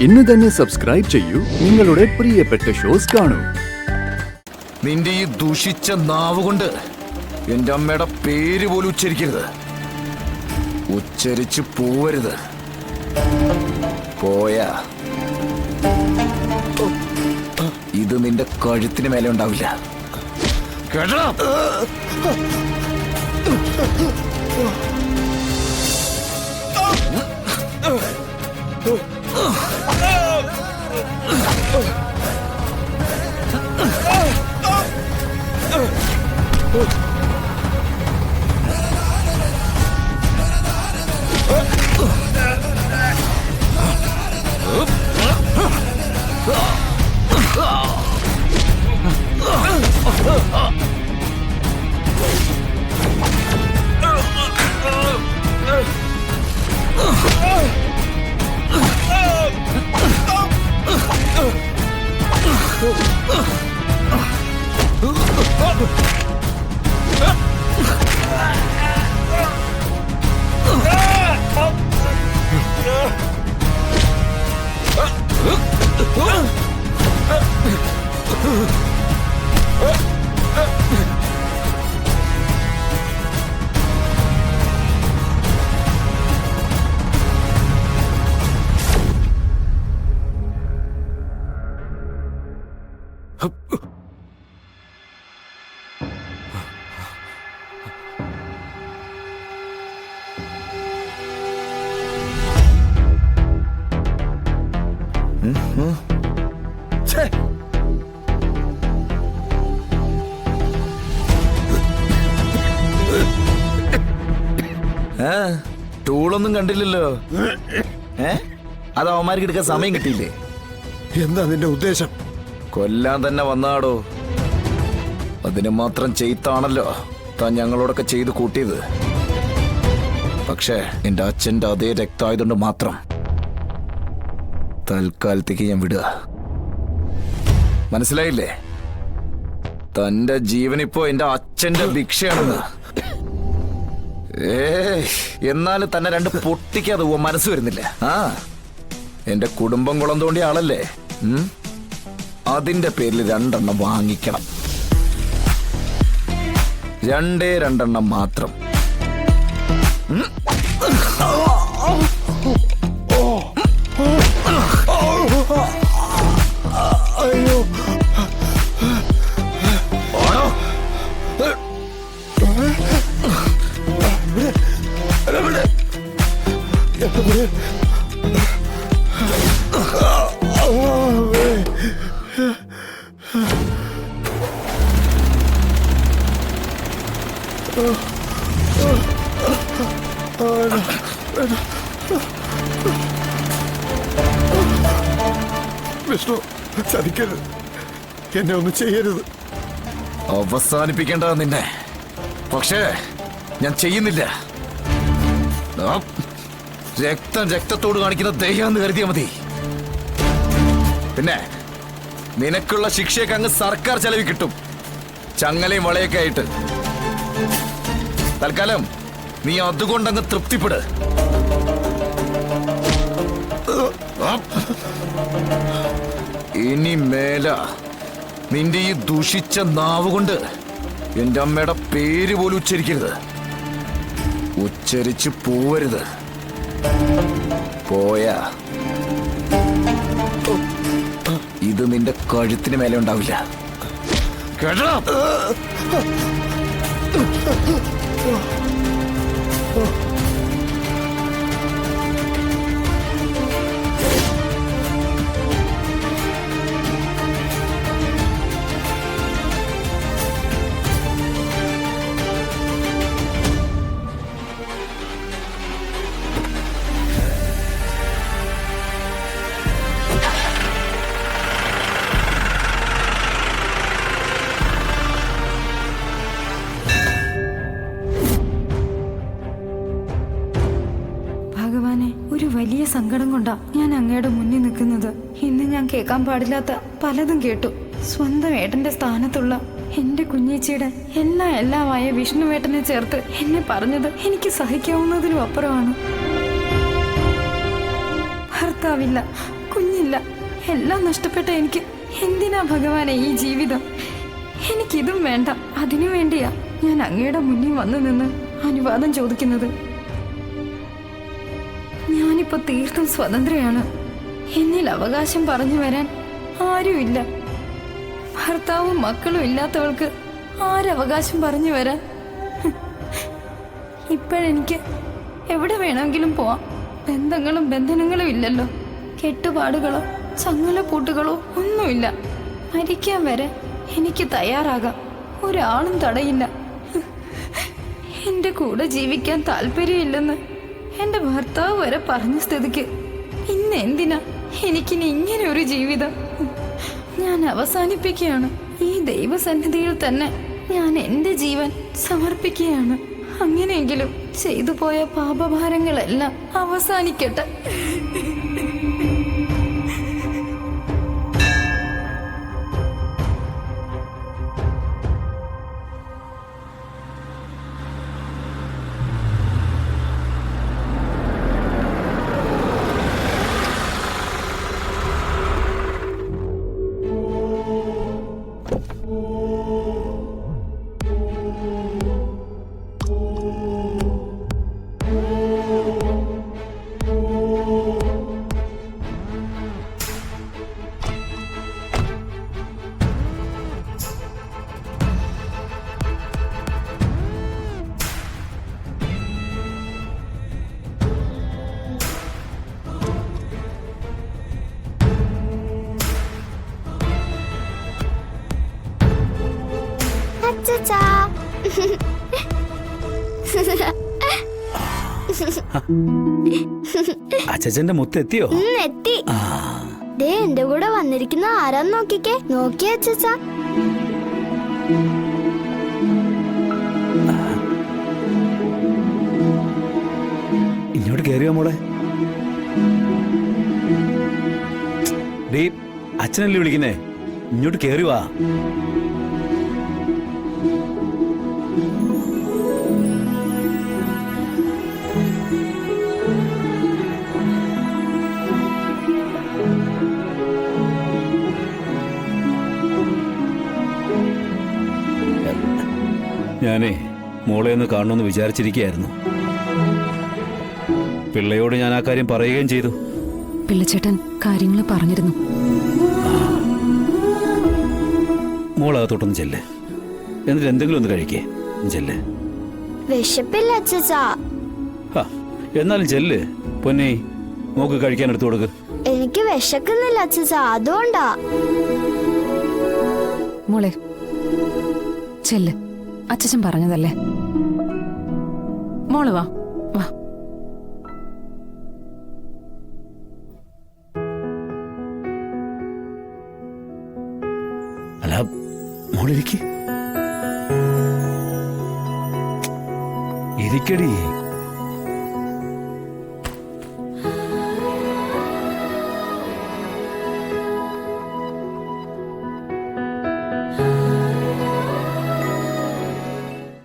ഇന്ന് തന്നെ സബ്സ്ക്രൈബ് ചെയ്യൂ, നിങ്ങളുടെ പ്രിയപ്പെട്ട ഷോസ് കാണൂ. നിന്റെ ഈ ദുഷിച്ച നാവ് കൊണ്ട് എന്റെ അമ്മയുടെ പേര് പോലും ഉച്ചരിക്കരുത്. ഉച്ചരിച്ച് പോവരുത്. പോയാ ഇത് നിന്റെ കഴുത്തിന് മേലെ ഉണ്ടാവില്ല. കേട്ടോ? ടൂളൊന്നും കണ്ടില്ലല്ലോ. അത് അവന്മാർക്ക് എടുക്കാൻ സമയം കിട്ടിയില്ലേ? എന്താ നിന്റെ ഉദ്ദേശം? കൊല്ലാൻ തന്നെ വന്നാടോ. അതിന് മാത്രം ചെയ്ത്താണല്ലോ താൻ ഞങ്ങളോടൊക്കെ ചെയ്ത് കൂട്ടിയത്. പക്ഷേ എന്റെ അച്ഛന്റെ അതേ രക്തമായതുകൊണ്ട് മാത്രം തൽക്കാലത്തേക്ക് ഞാൻ വിടുക. മനസ്സിലായില്ലേ? തന്റെ ജീവനിപ്പോ എന്റെ അച്ഛന്റെ ഭിക്ഷയാണെന്ന്. എന്നാലും തന്നെ രണ്ട് പൊട്ടിക്കാതെ മനസ്സ് വരുന്നില്ല. എന്റെ കുടുംബം കുളം തോണ്ടിയ ആളല്ലേ. അതിന്റെ പേരിൽ 2 എണ്ണം വാങ്ങിക്കണം. 2 എണ്ണം മാത്രം. അയ്യോ, വിഷ്ണു, ചതിക്കരുത്. എന്നെ ഒന്നും ചെയ്യരുത്. അവസാനിപ്പിക്കേണ്ടത് നിന്നെ. പക്ഷേ ഞാൻ ചെയ്യുന്നില്ല. രക്തത്തോട് കാണിക്കുന്ന ദയാന്ന് കരുതിയാ മതി. പിന്നെ നിനക്കുള്ള ശിക്ഷയൊക്കെ അങ്ങ് സർക്കാർ ചെലവിൽ കിട്ടും. ചങ്ങലയും വളയൊക്കെ ആയിട്ട്. തൽക്കാലം നീ അതുകൊണ്ടങ്ങ് തൃപ്തിപ്പെട്. ഇനി മേല നിന്റെ ഈ ദുഷിച്ച നാവ് കൊണ്ട് എന്റെ അമ്മയുടെ പേര് പോലും ഉച്ചരിക്കരുത്. ഉച്ചരിച്ച് പോവരുത്. പോയാ ഇത് നിന്റെ കഴുത്തിന് മേലെ ഉണ്ടാവില്ല. കേട്ടോ? വലിയ സങ്കടം കൊണ്ടാ ഞാൻ അങ്ങയുടെ മുന്നിൽ നിൽക്കുന്നത്. ഇന്ന് ഞാൻ കേൾക്കാൻ പാടില്ലാത്ത പലതും കേട്ടു. സ്വന്തം ഏട്ടന്റെ സ്ഥാനത്തുള്ള എന്റെ കുഞ്ഞേച്ചിയുടെ എല്ലാമായ വിഷ്ണുവേട്ടനെ ചേർത്ത് എന്നെ പറഞ്ഞത് എനിക്ക് സഹിക്കാവുന്നതിലും അപ്പുറമാണ്. ഭർത്താവില്ല, കുഞ്ഞില്ല. എല്ലാം നഷ്ടപ്പെട്ട എനിക്ക് എന്തിനാ ഭഗവാനെ ഈ ജീവിതം? എനിക്കിതും വേണ്ട. അതിനു വേണ്ടിയാ ഞാൻ അങ്ങയുടെ മുന്നിൽ വന്നു നിന്ന് അനുവാദം ചോദിക്കുന്നത്. ഞാനിപ്പോ തീർത്തും സ്വതന്ത്രയാണ്. എന്നിൽ അവകാശം പറഞ്ഞു വരാൻ ആരുമില്ല. ഭർത്താവും മക്കളും ഇല്ലാത്തവൾക്ക് ആരവകാശം പറഞ്ഞു വരാൻ? ഇപ്പോഴെനിക്ക് എവിടെ വേണമെങ്കിലും പോവാം. ബന്ധങ്ങളും ബന്ധനങ്ങളും ഇല്ലല്ലോ. കെട്ടുപാടുകളോ ചങ്ങലപ്പൂട്ടുകളോ ഒന്നുമില്ല. മരിക്കാൻ വരെ എനിക്ക് തയ്യാറാകാം. ഒരാളും തടയില്ല. എന്റെ കൂടെ ജീവിക്കാൻ താല്പര്യമില്ലെന്ന് എന്റെ ഭർത്താവ് വരെ പറഞ്ഞ സ്ഥിതിക്ക് ഇന്ന് എന്തിനാ എനിക്കിനി ഇങ്ങനെ ഒരു ജീവിതം? ഞാൻ അവസാനിപ്പിക്കുകയാണ്. ഈ ദൈവസന്നിധിയിൽ തന്നെ ഞാൻ എന്റെ ജീവൻ സമർപ്പിക്കുകയാണ്. അങ്ങനെയെങ്കിലും ചെയ്തു പോയ പാപഭാരങ്ങളെല്ലാം അവസാനിക്കട്ടെ. അച്ഛച്ചാ. അച്ഛന്റെ മുത്തെത്തിയോ? എത്തി. ദേ എന്റെ കൂടെ വന്നിരിക്കുന്ന ആരാന്ന് നോക്കിക്കേ. നോക്കിയേ അച്ഛച്ചാ. ഇങ്ങോട്ട് കേറിയോ മോളെ? ഡീ, അച്ഛനല്ലേ വിളിക്കുന്നേ? ഇങ്ങോട്ട് കേറി വാ. ഞാനേ മോളെ ഒന്ന് കാണണമെന്ന് വിചാരിച്ചിരിക്കുകയായിരുന്നു. പിള്ളയോട് ഞാൻ ആ കാര്യം പറയുകയും ചെയ്തു. പിള്ളച്ചേട്ടൻ കാര്യങ്ങൾ പറഞ്ഞിരുന്നു. മോളകത്തോട്ടൊന്ന് ചെല്ല്. എന്നിട്ട് എന്തെങ്കിലും ഒന്ന് കഴിക്കേ. ചെല്ല്. വിശപ്പില്ല അച്ഛച്ചാ. എന്നാലും ചെല്ല്. പൊന്നെ, മോക്ക് കഴിക്കാൻ എടുത്തു കൊടുക്ക്. എനിക്ക് വിശക്കുന്നില്ല അച്ഛച്ചാ, അതുകൊണ്ടാ. മോളെ ചെല്ല്, അച്ഛൻ പറഞ്ഞതല്ലേ. മോള് വാ വാ. അല്ല, മോളിരിക്ക്. ഇരിക്കടി.